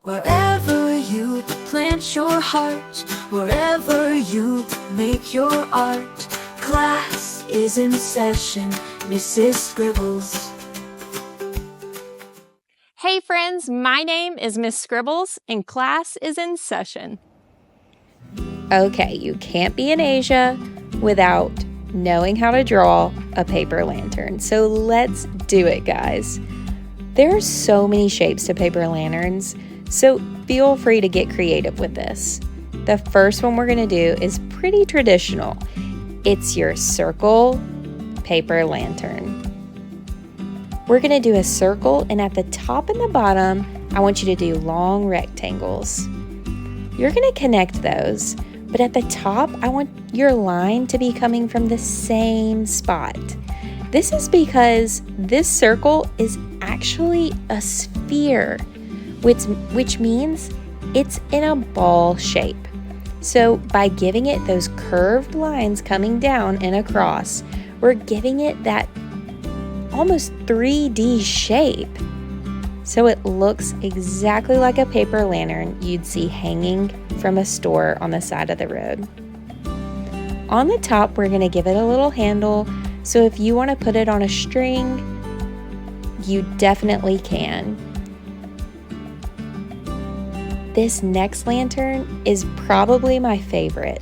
Wherever you plant your heart, wherever you make your art, class is in session, Mrs. Scribbles. Hey friends, my name is Miss Scribbles and class is in session. Okay, you can't be in Asia without knowing how to draw a paper lantern. So let's do it, guys. There are so many shapes to paper lanterns, so feel free to get creative with this. The first one we're going to do is pretty traditional. It's your circle paper lantern. We're going to do a circle, and at the top and the bottom, I want you to do long rectangles. You're going to connect those, but at the top, I want your line to be coming from the same spot. This is because this circle is actually a sphere, which means it's in a ball shape. So by giving it those curved lines coming down and across, we're giving it that almost 3D shape. So it looks exactly like a paper lantern you'd see hanging from a store on the side of the road. On the top, we're going to give it a little handle, so if you want to put it on a string, you definitely can. This next lantern is probably my favorite.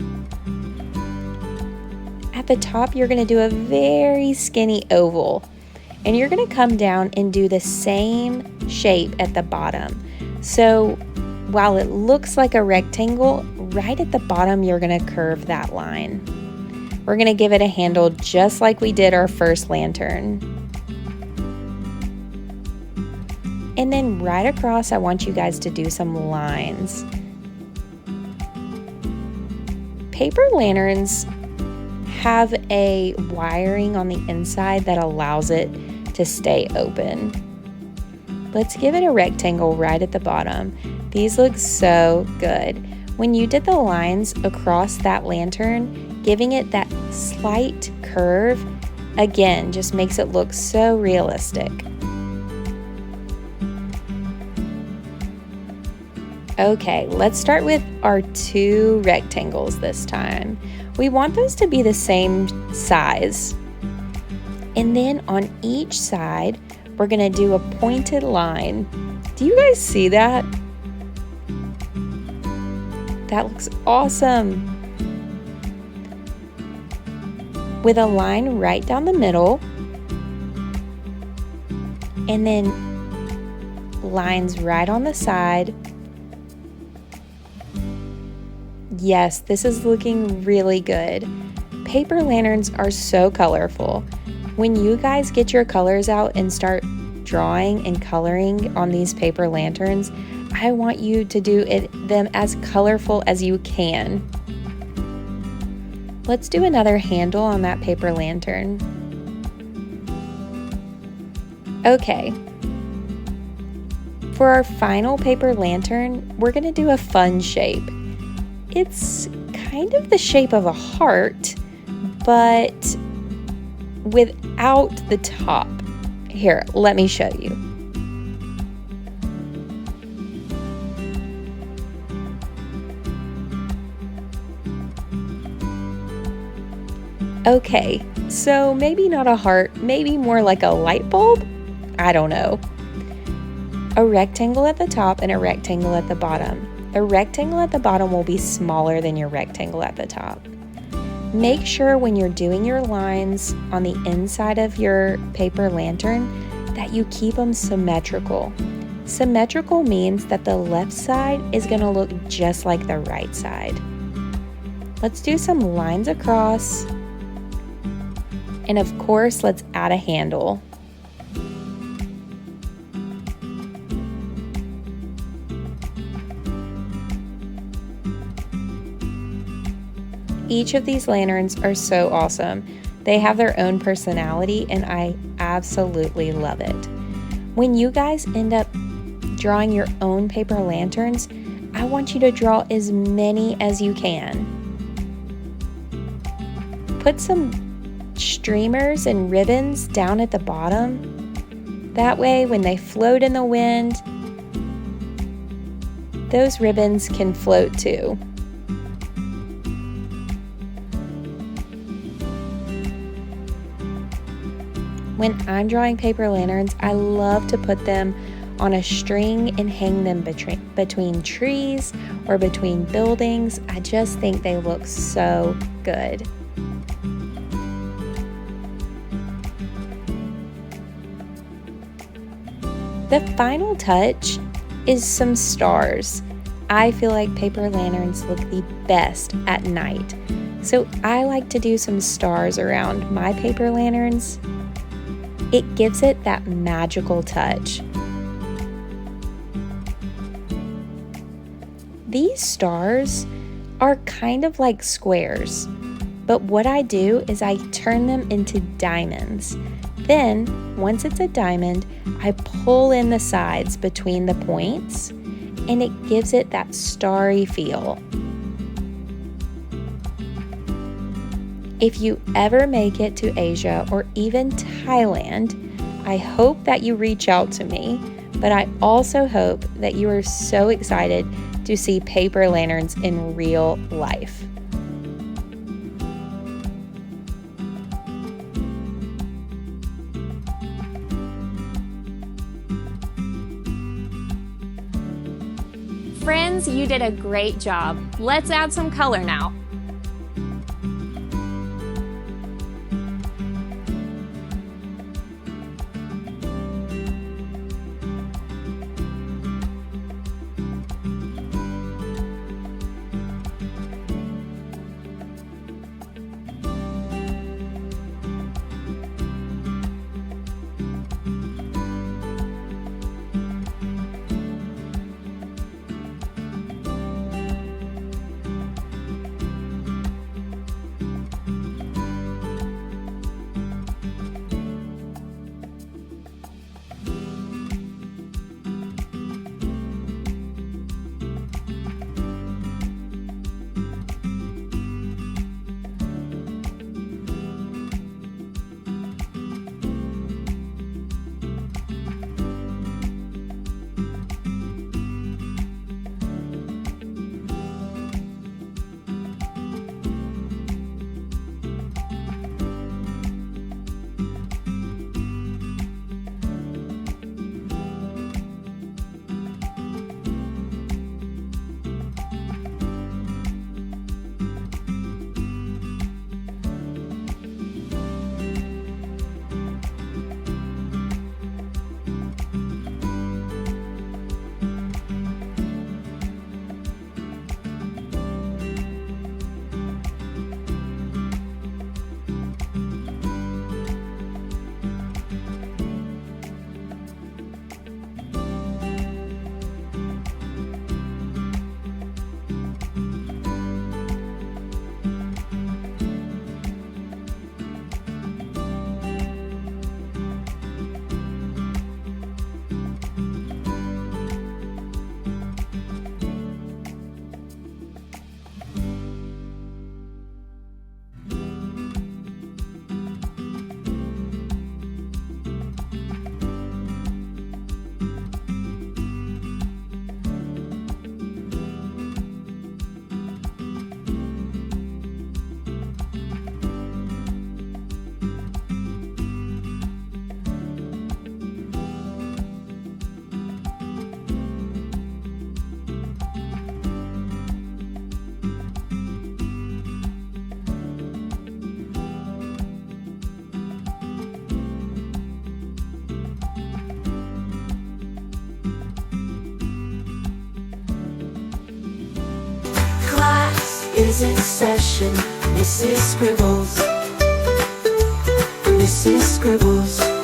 At the top, you're going to do a very skinny oval, and you're going to come down and do the same shape at the bottom. So while it looks like a rectangle, right at the bottom, you're going to curve that line. We're going to give it a handle just like we did our first lantern. And then right across, I want you guys to do some lines. Paper lanterns have a wiring on the inside that allows it to stay open. Let's give it a rectangle right at the bottom. These look so good. When you did the lines across that lantern, giving it that slight curve, again, just makes it look so realistic. Okay, let's start with our two rectangles this time. We want those to be the same size. And then on each side, we're going to do a pointed line. Do you guys see that? That looks awesome. With a line right down the middle, and then lines right on the side. Yes, this is looking really good. Paper lanterns are so colorful. When you guys get your colors out and start drawing and coloring on these paper lanterns, I want you to do them as colorful as you can. Let's do another handle on that paper lantern. Okay. For our final paper lantern, we're going to do a fun shape. It's kind of the shape of a heart, but without the top. Here, let me show you. Okay, so maybe not a heart, maybe more like a light bulb? I don't know. A rectangle at the top and a rectangle at the bottom. The rectangle at the bottom will be smaller than your rectangle at the top. Make sure when you're doing your lines on the inside of your paper lantern that you keep them symmetrical. Symmetrical means that the left side is going to look just like the right side. Let's do some lines across. And of course, let's add a handle. Each of these lanterns are so awesome. They have their own personality, and I absolutely love it. When you guys end up drawing your own paper lanterns, I want you to draw as many as you can. Put some streamers and ribbons down at the bottom. That way, when they float in the wind, those ribbons can float too. When I'm drawing paper lanterns, I love to put them on a string and hang them between trees or between buildings. I just think they look so good. The final touch is some stars. I feel like paper lanterns look the best at night, so I like to do some stars around my paper lanterns. It gives it that magical touch. These stars are kind of like squares, but what I do is I turn them into diamonds. Then, once it's a diamond, I pull in the sides between the points, and it gives it that starry feel. If you ever make it to Asia or even Thailand, I hope that you reach out to me, but I also hope that you are so excited to see paper lanterns in real life. Friends, you did a great job. Let's add some color now. is in session. Mrs. Scribbles, Mrs. Scribbles.